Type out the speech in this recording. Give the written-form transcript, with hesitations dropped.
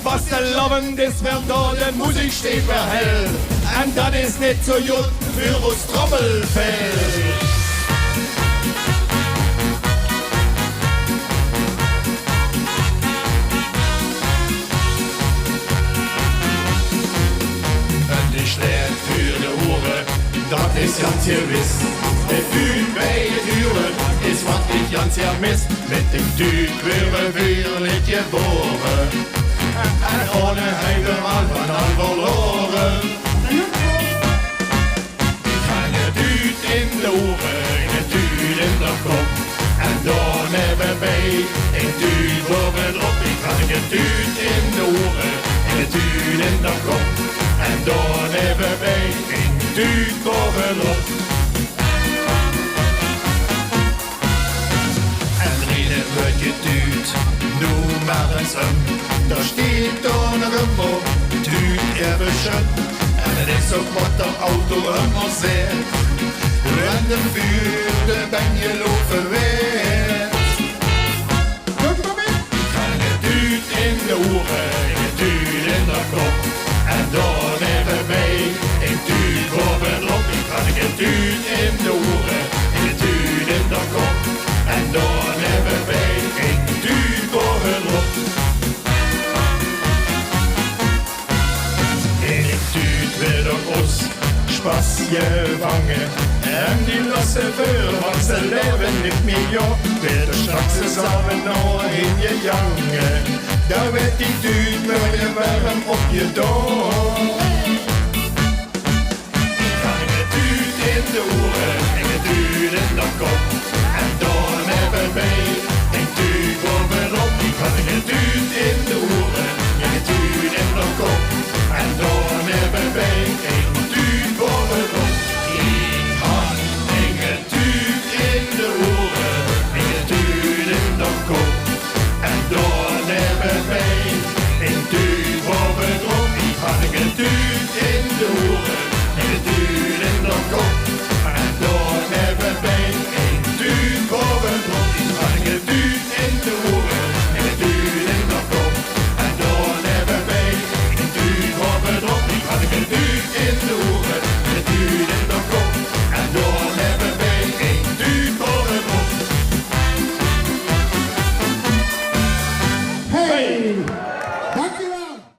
Was der Lovend ist, wird da, der Musik steht für hell. Und das ist nicht so gut für uns Trommelfell. Schlägt für die Hure, das ist ganz gewiss. Der Typ bei den Türen ist was ich ganz vermisst. Mit dem Typ wäre wir nicht geboren. Und ohne Heidemann von all verloren. Ich kann der Typ in der Hure, der Typ in der Kopf. Und da nebenbei, der Typ oben drauf. Ich kann der Typ in der Hure, der Typ in der Kopf. En dan hebben wij in duurt bovenop. En reden wordt geduwd, doe maar eens om. Daar steekt dan een rumbo, duwt even schut. En het is ook wat de auto immer zegt. En de vuurde ben je lopen weet. Ik ga geduwd in de oren, geduwd in de kop. En dan hebben wij een tuut bovenop. Ik had een tuut in de oren, een tuut in de kop. En dan hebben wij een tuut bovenop. In een tuut wil op ons Spaß gevangen. En die lossen voor, want ze leven niet meer joh. Weer straks samen nog in je jangen. Daar werd die tuut weer warm op je door. Ik ga een tuut in de oren en een tuut in de kop.